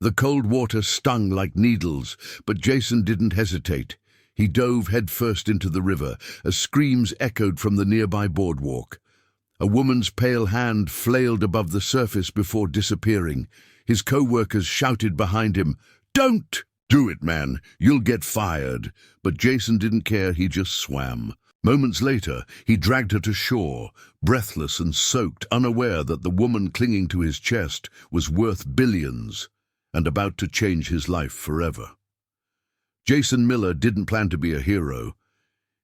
The cold water stung like needles, but Jason didn't hesitate. He dove headfirst into the river as screams echoed from the nearby boardwalk. A woman's pale hand flailed above the surface before disappearing. His co-workers shouted behind him, "Don't! Do it, man. You'll get fired." But Jason didn't care. He just swam. Moments later, he dragged her to shore, breathless and soaked, unaware that the woman clinging to his chest was worth billions and about to change his life forever. Jason Miller didn't plan to be a hero.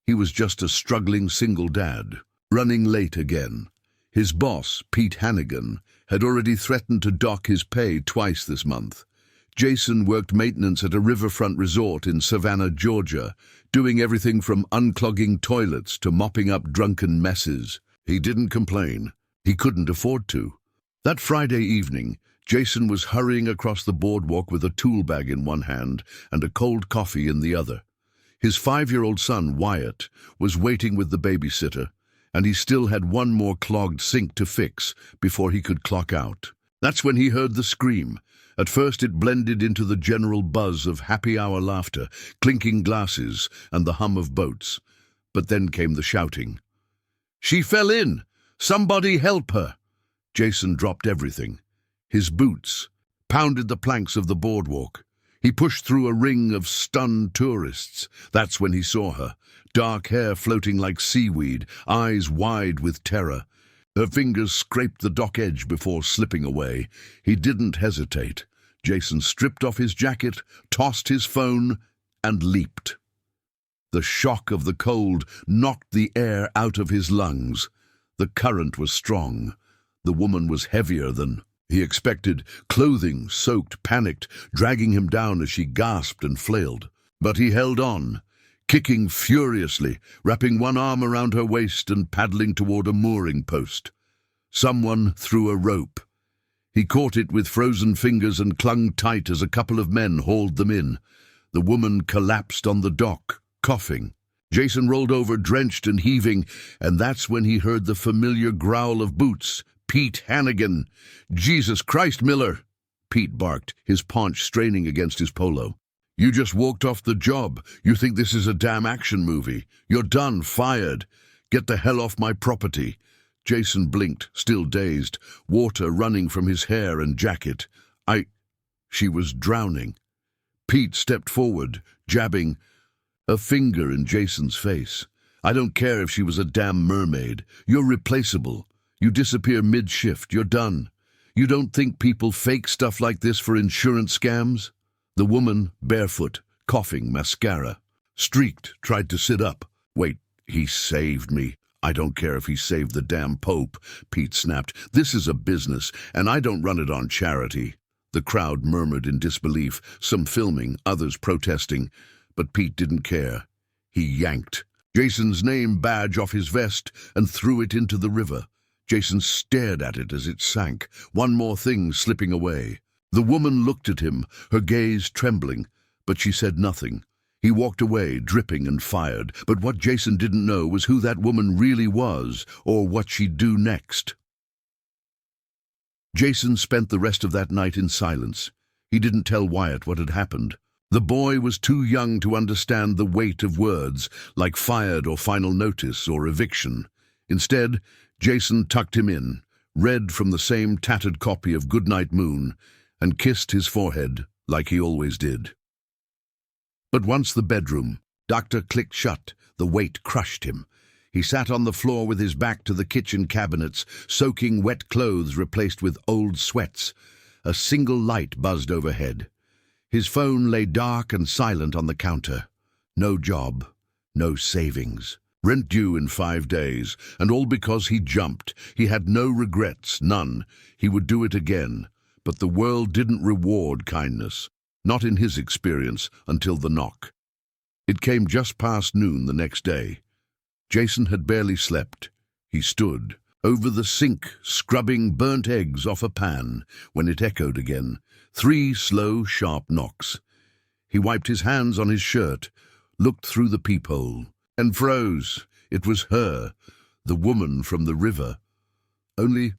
He was just a struggling single dad, running late again. His boss, Pete Hannigan, had already threatened to dock his pay twice this month. Jason worked maintenance at a riverfront resort in Savannah, Georgia, doing everything from unclogging toilets to mopping up drunken messes. He didn't complain. He couldn't afford to. That Friday evening, Jason was hurrying across the boardwalk with a tool bag in one hand and a cold coffee in the other. His 5-year-old son, Wyatt, was waiting with the babysitter, and he still had one more clogged sink to fix before he could clock out. That's when he heard the scream. At first it blended into the general buzz of happy hour laughter, clinking glasses, and the hum of boats. But then came the shouting. "She fell in! Somebody help her!" Jason dropped everything. His boots pounded the planks of the boardwalk. He pushed through a ring of stunned tourists. That's when he saw her, dark hair floating like seaweed, eyes wide with terror. Her fingers scraped the dock edge before slipping away. He didn't hesitate. Jason stripped off his jacket, tossed his phone, and leaped. The shock of the cold knocked the air out of his lungs. The current was strong. The woman was heavier than he expected, clothing soaked, panicked, dragging him down as she gasped and flailed. But he held on, kicking furiously, wrapping one arm around her waist and paddling toward a mooring post. Someone threw a rope. He caught it with frozen fingers and clung tight as a couple of men hauled them in. The woman collapsed on the dock, coughing. Jason rolled over, drenched and heaving, and that's when he heard the familiar growl of boots. "Pete Hannigan!" "Jesus Christ, Miller!" Pete barked, his paunch straining against his polo. "You just walked off the job. You think this is a damn action movie. You're done, fired. Get the hell off my property." Jason blinked, still dazed, water running from his hair and jacket. She was drowning. Pete stepped forward, jabbing a finger in Jason's face. "I don't care if she was a damn mermaid. You're replaceable. You disappear mid-shift, you're done. You don't think people fake stuff like this for insurance scams?" The woman, barefoot, coughing mascara, streaked, tried to sit up. "Wait, he saved me." "I don't care if he saved the damn Pope," Pete snapped. "This is a business, and I don't run it on charity." The crowd murmured in disbelief, some filming, others protesting. But Pete didn't care. He yanked Jason's name badge off his vest and threw it into the river. Jason stared at it as it sank, one more thing slipping away. The woman looked at him, her gaze trembling, but she said nothing. He walked away, dripping and fired, but what Jason didn't know was who that woman really was, or what she'd do next. Jason spent the rest of that night in silence. He didn't tell Wyatt what had happened. The boy was too young to understand the weight of words, like fired or final notice or eviction. Instead, Jason tucked him in, read from the same tattered copy of Goodnight Moon, and kissed his forehead like he always did. But once the bedroom, Doctor clicked shut, the weight crushed him. He sat on the floor with his back to the kitchen cabinets, soaking wet clothes replaced with old sweats. A single light buzzed overhead. His phone lay dark and silent on the counter. No job, no savings. Rent due in 5 days, and all because he jumped. He had no regrets, none. He would do it again. But the world didn't reward kindness, not in his experience, until the knock. It came just past noon the next day. Jason had barely slept. He stood over the sink, scrubbing burnt eggs off a pan, when it echoed again. 3 slow, sharp knocks. He wiped his hands on his shirt, looked through the peephole, and froze. It was her, the woman from the river. Only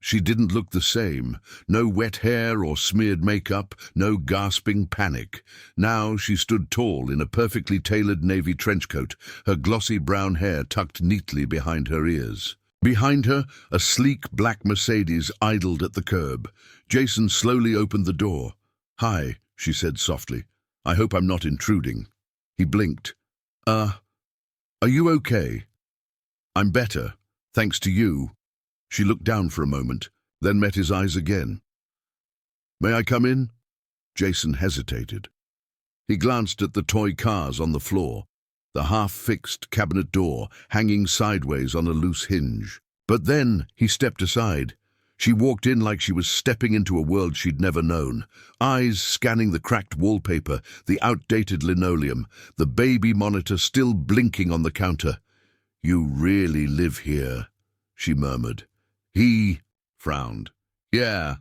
She didn't look the same. No wet hair or smeared makeup, no gasping panic. Now she stood tall in a perfectly tailored navy trench coat, her glossy brown hair tucked neatly behind her ears. Behind her, a sleek black Mercedes idled at the curb. Jason slowly opened the door. "Hi," she said softly. "I hope I'm not intruding." He blinked. Are you okay?" "I'm better, thanks to you." She looked down for a moment, then met his eyes again. "May I come in?" Jason hesitated. He glanced at the toy cars on the floor, the half-fixed cabinet door hanging sideways on a loose hinge. But then he stepped aside. She walked in like she was stepping into a world she'd never known, eyes scanning the cracked wallpaper, the outdated linoleum, the baby monitor still blinking on the counter. "You really live here," she murmured. He frowned. "Yeah.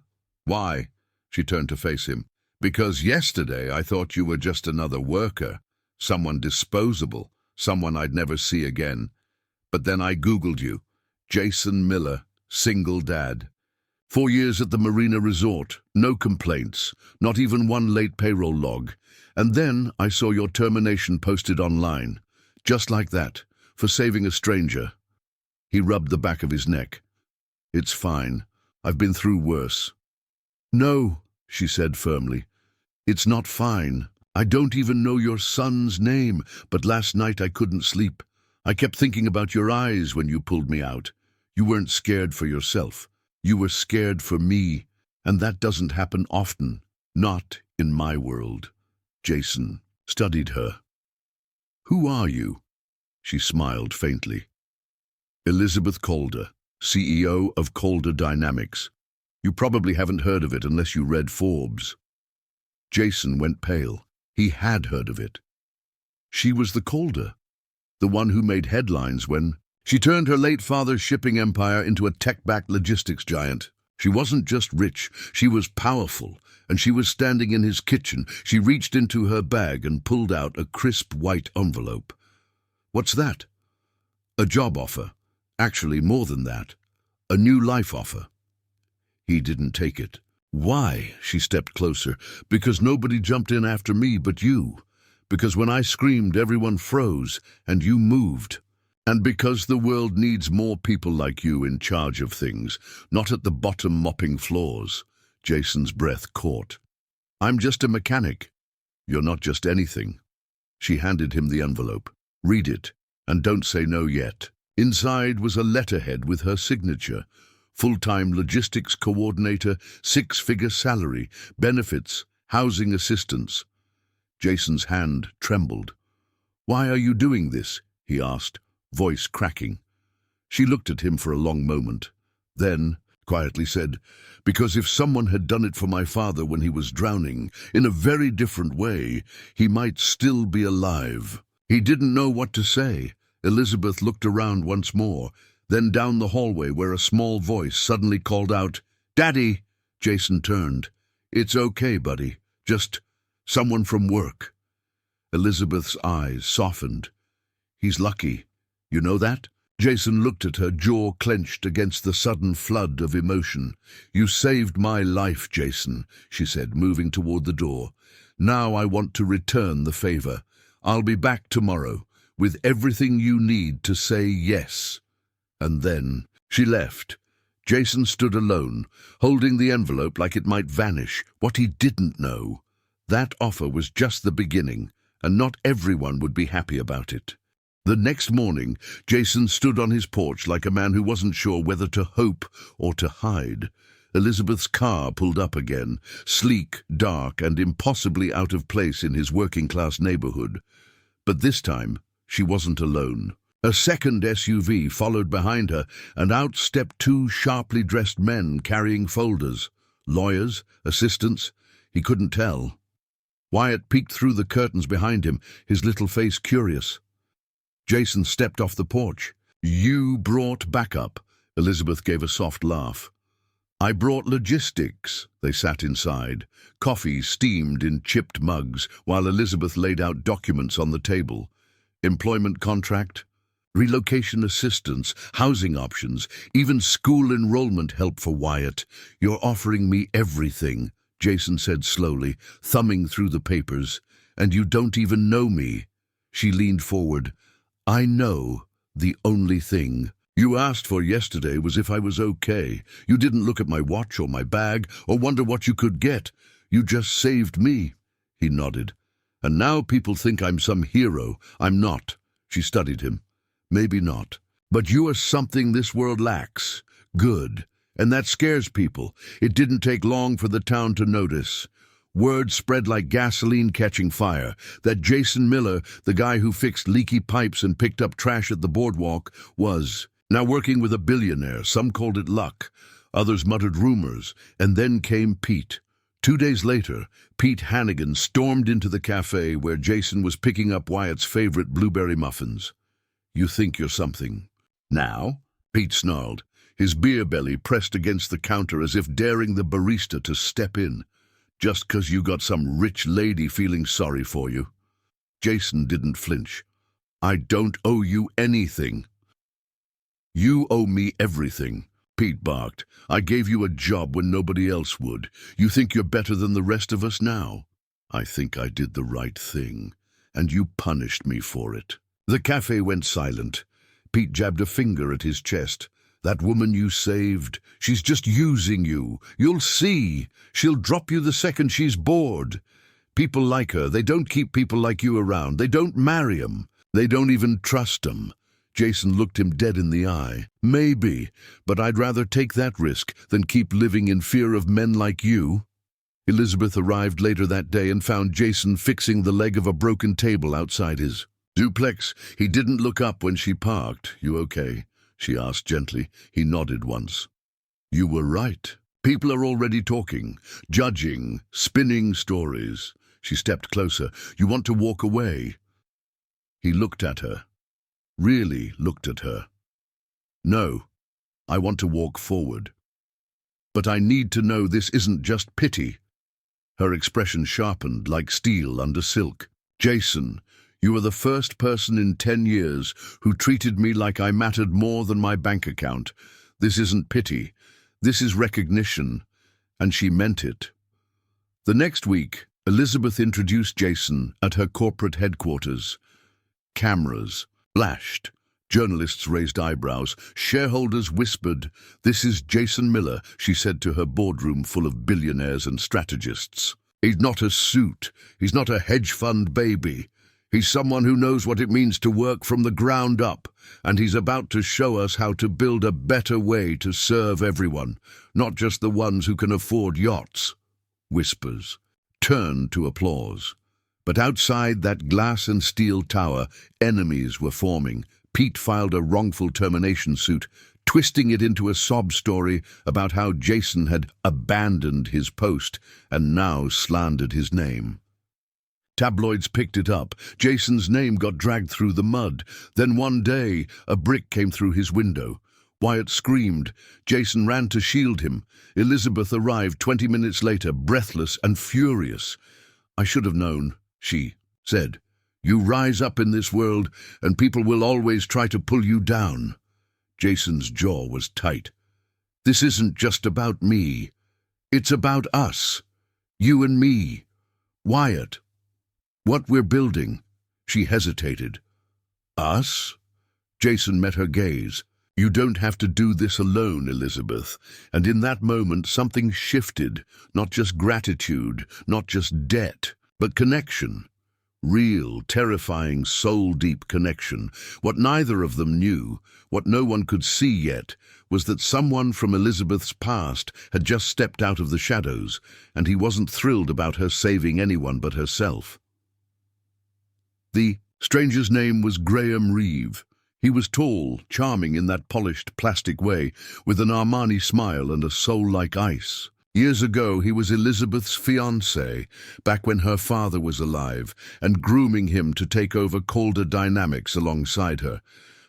Why?" She turned to face him. "Because yesterday I thought you were just another worker, someone disposable, someone I'd never see again. But then I Googled you. Jason Miller, single dad. 4 years at the Marina Resort, no complaints, not even one late payroll log. And then I saw your termination posted online. Just like that, for saving a stranger." He rubbed the back of his neck. "It's fine. I've been through worse." "No," she said firmly. "It's not fine. I don't even know your son's name, but last night I couldn't sleep. I kept thinking about your eyes when you pulled me out. You weren't scared for yourself. You were scared for me, and that doesn't happen often. Not in my world." Jason studied her. "Who are you?" She smiled faintly. "Elizabeth Calder, CEO of Calder Dynamics. You probably haven't heard of it unless you read Forbes." Jason went pale. He had heard of it. She was the Calder, the one who made headlines when she turned her late father's shipping empire into a tech-backed logistics giant. She wasn't just rich, she was powerful, and she was standing in his kitchen. She reached into her bag and pulled out a crisp white envelope. "What's that?" "A job offer. Actually, more than that. A new life offer." He didn't take it. "Why?" She stepped closer. "Because nobody jumped in after me but you. Because when I screamed, everyone froze, and you moved. And because the world needs more people like you in charge of things, not at the bottom mopping floors." Jason's breath caught. "I'm just a mechanic." "You're not just anything." She handed him the envelope. "Read it, and don't say no yet." Inside was a letterhead with her signature. Full-time logistics coordinator, 6-figure salary, benefits, housing assistance. Jason's hand trembled. "Why are you doing this?" he asked, voice cracking. She looked at him for a long moment, then quietly said, "Because if someone had done it for my father when he was drowning, in a very different way, he might still be alive." He didn't know what to say. Elizabeth looked around once more, then down the hallway where a small voice suddenly called out, "Daddy!" Jason turned. "It's okay, buddy. Just someone from work." Elizabeth's eyes softened. "He's lucky. You know that?" Jason looked at her, jaw clenched against the sudden flood of emotion. "You saved my life, Jason," she said, moving toward the door. "Now I want to return the favor. I'll be back tomorrow, with everything you need to say yes." And then she left. Jason stood alone, holding the envelope like it might vanish. What he didn't know, that offer was just the beginning, and not everyone would be happy about it. The next morning, Jason stood on his porch like a man who wasn't sure whether to hope or to hide. Elizabeth's car pulled up again, sleek, dark, and impossibly out of place in his working-class neighborhood. But this time, she wasn't alone. A second SUV followed behind her, and out stepped 2 sharply dressed men carrying folders. Lawyers, assistants, he couldn't tell. Wyatt peeked through the curtains behind him, his little face curious. Jason stepped off the porch. "You brought backup." Elizabeth gave a soft laugh. "I brought logistics." They sat inside. Coffee steamed in chipped mugs, while Elizabeth laid out documents on the table. Employment contract, Relocation assistance, housing options, even school enrollment help for Wyatt. You're offering me everything, Jason said slowly, thumbing through the papers. And you don't even know me. She leaned forward. I know the only thing you asked for yesterday was if I was okay. You didn't look at my watch or my bag or wonder what you could get. You just saved me. He nodded. And now people think I'm some hero. I'm not. She studied him. Maybe not. But you are something this world lacks. Good. And that scares people. It didn't take long for the town to notice. Word spread like gasoline catching fire that Jason Miller, the guy who fixed leaky pipes and picked up trash at the boardwalk, was now working with a billionaire. Some called it luck. Others muttered rumors. And then came Pete. 2 days later, Pete Hannigan stormed into the cafe where Jason was picking up Wyatt's favorite blueberry muffins. You think you're something. Now? Pete snarled, his beer belly pressed against the counter as if daring the barista to step in. Just 'cause you got some rich lady feeling sorry for you. Jason didn't flinch. I don't owe you anything. You owe me everything, Pete barked. I gave you a job when nobody else would. You think you're better than the rest of us now? I think I did the right thing, and you punished me for it. The cafe went silent. Pete jabbed a finger at his chest. That woman you saved, she's just using you. You'll see. She'll drop you the second she's bored. People like her. They don't keep people like you around. They don't marry 'em. They don't even trust 'em. Jason looked him dead in the eye. Maybe, but I'd rather take that risk than keep living in fear of men like you. Elizabeth arrived later that day and found Jason fixing the leg of a broken table outside his duplex. He didn't look up when she parked. You okay? She asked gently. He nodded once. You were right. People are already talking, judging, spinning stories. She stepped closer. You want to walk away? He looked at her. Really looked at her. No, I want to walk forward. But I need to know this isn't just pity. Her expression sharpened like steel under silk. Jason, you are the first person in 10 years who treated me like I mattered more than my bank account. This isn't pity. This is recognition. And she meant it. The next week, Elizabeth introduced Jason at her corporate headquarters. Cameras flashed. Journalists raised eyebrows. Shareholders whispered. This is Jason Miller, she said to her boardroom full of billionaires and strategists. He's not a suit. He's not a hedge fund baby. He's someone who knows what it means to work from the ground up, and he's about to show us how to build a better way to serve everyone, not just the ones who can afford yachts. Whispers turned to applause. But outside that glass and steel tower, enemies were forming. Pete filed a wrongful termination suit, twisting it into a sob story about how Jason had abandoned his post and now slandered his name. Tabloids picked it up. Jason's name got dragged through the mud. Then one day, a brick came through his window. Wyatt screamed. Jason ran to shield him. Elizabeth arrived 20 minutes later, breathless and furious. I should have known, she said. You rise up in this world, and people will always try to pull you down. Jason's jaw was tight. This isn't just about me. It's about us. You and me. Wyatt. What we're building. She hesitated. Us? Jason met her gaze. You don't have to do this alone, Elizabeth. And in that moment, something shifted. Not just gratitude, not just debt, but connection. Real, terrifying, soul-deep connection. What neither of them knew, what no one could see yet, was that someone from Elizabeth's past had just stepped out of the shadows, and he wasn't thrilled about her saving anyone but herself. The stranger's name was Graham Reeve. He was tall, charming in that polished plastic way, with an Armani smile and a soul like ice. Years ago, he was Elizabeth's fiancé, back when her father was alive, and grooming him to take over colder dynamics alongside her.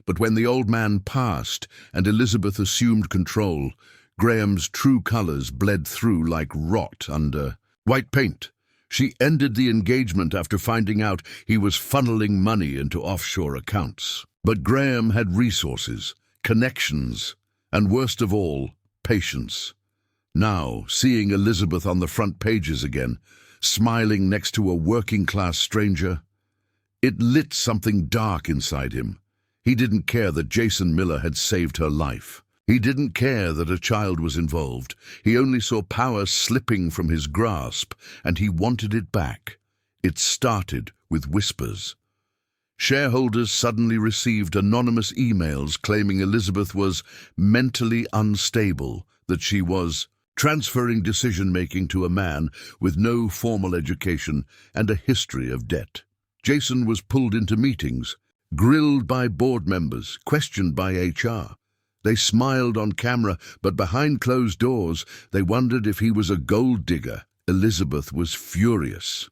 But when the old man passed and Elizabeth assumed control, Graham's true colors bled through like rot under white paint. She ended the engagement after finding out he was funneling money into offshore accounts. But Graham had resources, connections, and worst of all, patience. Now, seeing Elizabeth on the front pages again, smiling next to a working-class stranger, it lit something dark inside him. He didn't care that Jason Miller had saved her life. He didn't care that a child was involved. He only saw power slipping from his grasp, and he wanted it back. It started with whispers. Shareholders suddenly received anonymous emails claiming Elizabeth was mentally unstable, that she was transferring decision-making to a man with no formal education and a history of debt. Jason was pulled into meetings, grilled by board members, questioned by HR. They smiled on camera, but behind closed doors, they wondered if he was a gold digger. Elizabeth was furious.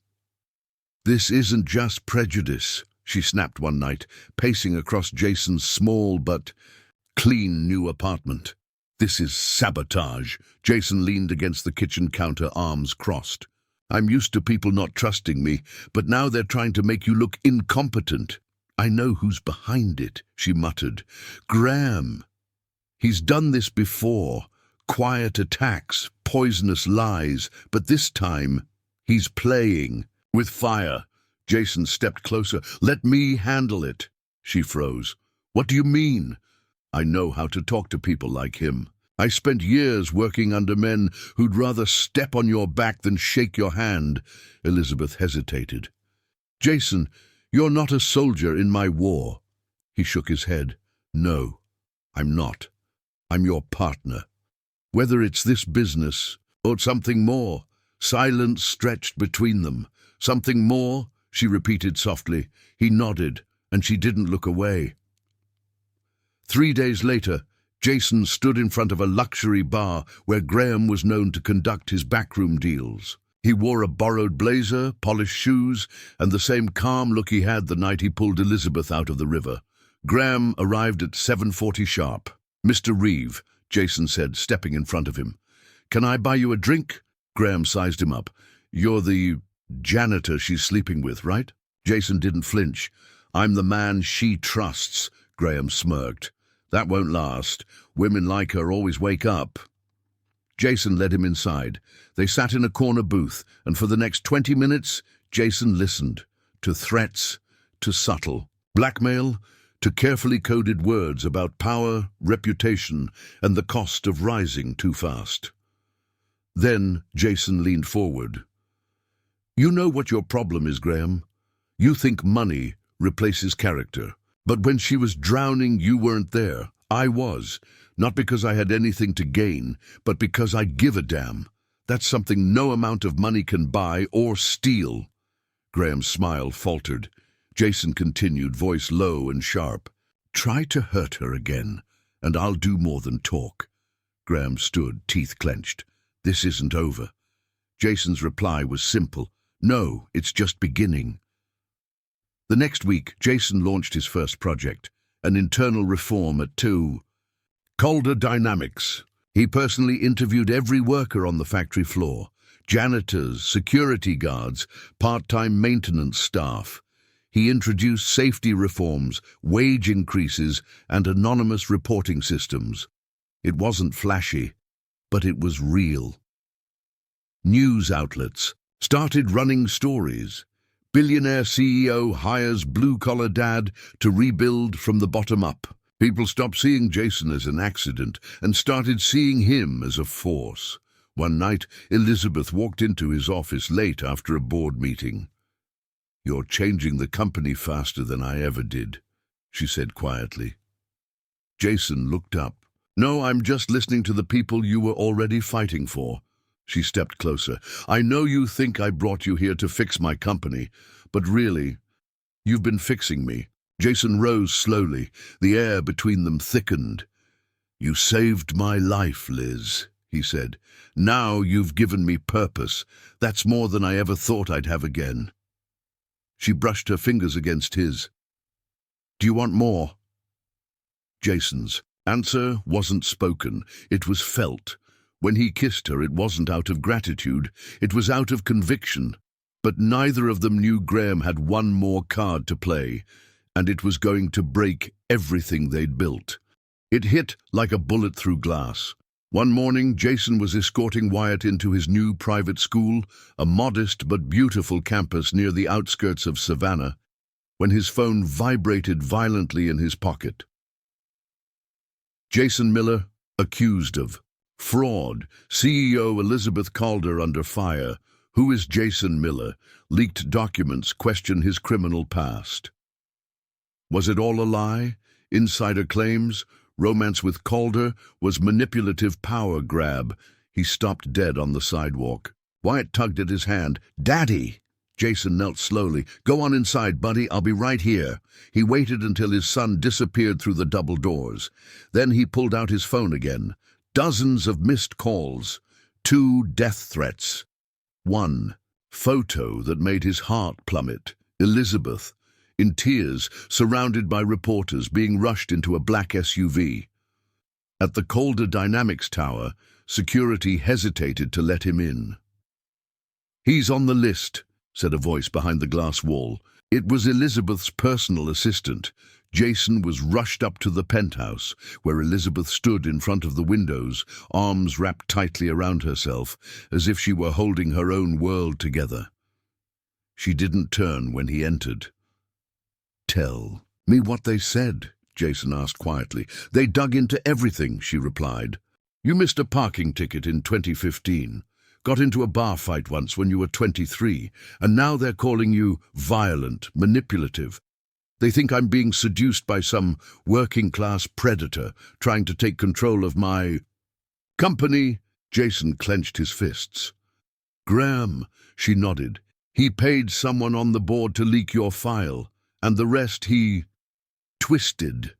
"This isn't just prejudice," she snapped one night, pacing across Jason's small but clean new apartment. "This is sabotage." Jason leaned against the kitchen counter, arms crossed. "I'm used to people not trusting me, but now they're trying to make you look incompetent." "I know who's behind it," she muttered. "Graham. He's done this before. Quiet attacks, poisonous lies, but this time he's playing with fire." Jason stepped closer. "Let me handle it." She froze. "What do you mean?" "I know how to talk to people like him. I spent years working under men who'd rather step on your back than shake your hand." Elizabeth hesitated. "Jason, you're not a soldier in my war." He shook his head. "No, I'm not. I'm your partner. Whether it's this business or something more." Silence stretched between them. "Something more?" she repeated softly. He nodded, and she didn't look away. 3 days later, Jason stood in front of a luxury bar where Graham was known to conduct his backroom deals. He wore a borrowed blazer, polished shoes, and the same calm look he had the night he pulled Elizabeth out of the river. Graham arrived at 7:40 sharp. "Mr. Reeve," Jason said, stepping in front of him. "Can I buy you a drink?" Graham sized him up. "You're the janitor she's sleeping with, right?" Jason didn't flinch. "I'm the man she trusts," Graham smirked. "That won't last. Women like her always wake up." Jason led him inside. They sat in a corner booth, and for the next 20 minutes, Jason listened. To threats, to subtle blackmail, to carefully coded words about power, reputation, and the cost of rising too fast. Then Jason leaned forward. "You know what your problem is, Graham. You think money replaces character. But when she was drowning, you weren't there. I was. Not because I had anything to gain, but because I give a damn. That's something no amount of money can buy or steal." Graham's smile faltered. Jason continued, voice low and sharp. "Try to hurt her again, and I'll do more than talk." Graham stood, teeth clenched. "This isn't over." Jason's reply was simple. "No, it's just beginning." The next week, Jason launched his first project, an internal reform at Calder Dynamics. He personally interviewed every worker on the factory floor, janitors, security guards, part-time maintenance staff. He introduced safety reforms, wage increases, and anonymous reporting systems. It wasn't flashy, but it was real. News outlets started running stories. Billionaire CEO hires blue-collar dad to rebuild from the bottom up. People stopped seeing Jason as an accident and started seeing him as a force. One night, Elizabeth walked into his office late after a board meeting. "You're changing the company faster than I ever did," she said quietly. Jason looked up. "No, I'm just listening to the people you were already fighting for." She stepped closer. "I know you think I brought you here to fix my company, but really, you've been fixing me." Jason rose slowly. The air between them thickened. "You saved my life, Liz," he said. "Now you've given me purpose. That's more than I ever thought I'd have again." She brushed her fingers against his. "Do you want more?" Jason's answer wasn't spoken. It was felt. When he kissed her, it wasn't out of gratitude. It was out of conviction. But neither of them knew Graham had one more card to play, and it was going to break everything they'd built. It hit like a bullet through glass. One morning, Jason was escorting Wyatt into his new private school, a modest but beautiful campus near the outskirts of Savannah, when his phone vibrated violently in his pocket. Jason Miller, accused of fraud. CEO Elizabeth Calder under fire. Who is Jason Miller? Leaked documents question his criminal past. Was it all a lie? Insider claims? Romance with Calder was manipulative power grab. He stopped dead on the sidewalk. Wyatt tugged at his hand. "Daddy!" Jason knelt slowly. "Go on inside, buddy. I'll be right here." He waited until his son disappeared through the double doors. Then he pulled out his phone again. Dozens of missed calls. 2 death threats. 1 photo that made his heart plummet. Elizabeth, in tears, surrounded by reporters, being rushed into a black SUV. At the Calder Dynamics Tower, security hesitated to let him in. "He's on the list," said a voice behind the glass wall. It was Elizabeth's personal assistant. Jason was rushed up to the penthouse, where Elizabeth stood in front of the windows, arms wrapped tightly around herself, as if she were holding her own world together. She didn't turn when he entered. "Tell me what they said," Jason asked quietly. "They dug into everything," she replied. "You missed a parking ticket in 2015, got into a bar fight once when you were 23, and now they're calling you violent, manipulative. They think I'm being seduced by some working-class predator trying to take control of my company." Jason clenched his fists. "Graham," she nodded. "He paid someone on the board to leak your file, and the rest he twisted."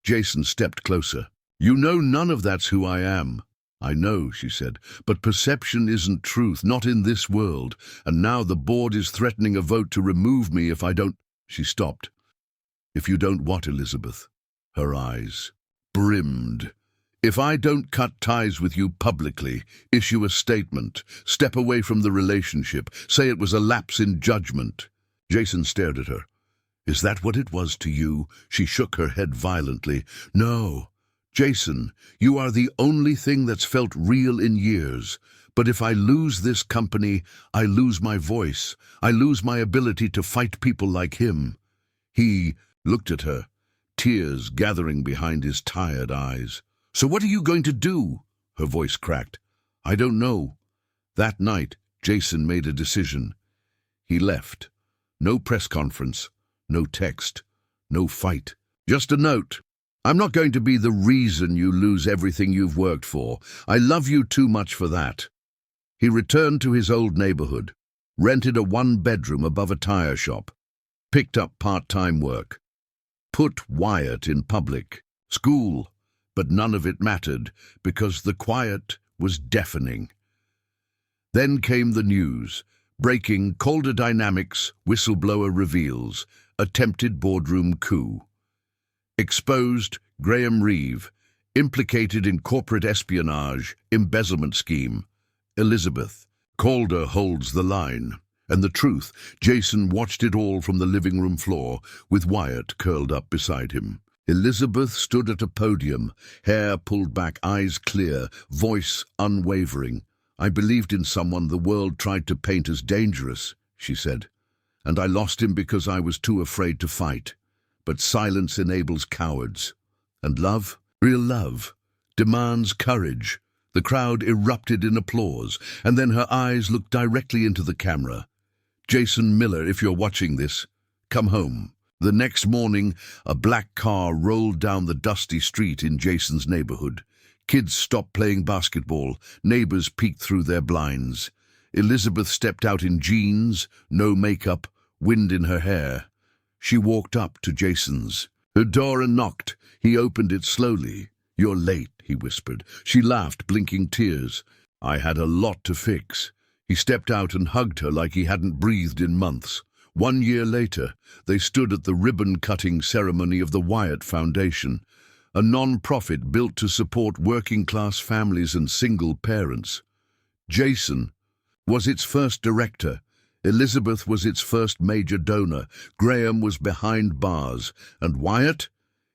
Jason stepped closer. "You know none of that's who I am." "I know," she said, "but perception isn't truth, not in this world, and now the board is threatening a vote to remove me if I don't—" She stopped. "If you don't what, Elizabeth?" Her eyes brimmed. "If I don't cut ties with you publicly, issue a statement, step away from the relationship, say it was a lapse in judgment." Jason stared at her. "Is that what it was to you?" She shook her head violently. "No. Jason, you are the only thing that's felt real in years. But if I lose this company, I lose my voice. I lose my ability to fight people like him." He looked at her, tears gathering behind his tired eyes. "So what are you going to do?" Her voice cracked. "I don't know." That night, Jason made a decision. He left. No press conference, no text, no fight. Just a note. "I'm not going to be the reason you lose everything you've worked for. I love you too much for that." He returned to his old neighborhood, rented a 1-bedroom above a tire shop, picked up part-time work, put Wyatt in public school, but none of it mattered because the quiet was deafening. Then came the news. Breaking: Calder Dynamics whistleblower reveals attempted boardroom coup. Exposed: Graham Reeve, implicated in corporate espionage, embezzlement scheme. Elizabeth: Calder holds the line. And the truth, Jason watched it all from the living room floor, with Wyatt curled up beside him. Elizabeth stood at a podium, hair pulled back, eyes clear, voice unwavering. "I believed in someone the world tried to paint as dangerous," she said. "And I lost him because I was too afraid to fight. But silence enables cowards. And love, real love, demands courage." The crowd erupted in applause, and then her eyes looked directly into the camera. "Jason Miller, if you're watching this, come home." The next morning, a black car rolled down the dusty street in Jason's neighborhood. Kids stopped playing basketball. Neighbors peeked through their blinds. Elizabeth stepped out in jeans, no makeup, wind in her hair. She walked up to Jason's door and knocked. He opened it slowly. "You're late," he whispered. She laughed, blinking tears. "I had a lot to fix." He stepped out and hugged her like he hadn't breathed in months. 1 year later, they stood at the ribbon-cutting ceremony of the Wyatt Foundation, a non-profit built to support working-class families and single parents. Jason was its first director. Elizabeth was its first major donor. Graham was behind bars. And Wyatt?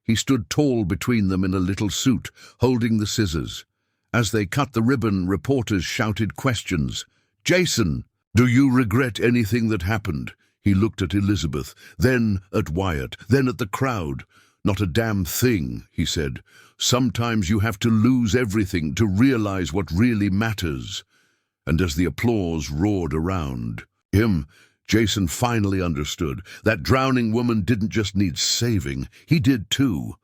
He stood tall between them in a little suit, holding the scissors. As they cut the ribbon, reporters shouted questions. "Jason, do you regret anything that happened?" He looked at Elizabeth, then at Wyatt, then at the crowd. "Not a damn thing," he said. "Sometimes you have to lose everything to realize what really matters." And as the applause roared around him, Jason finally understood. That drowning woman didn't just need saving, he did too.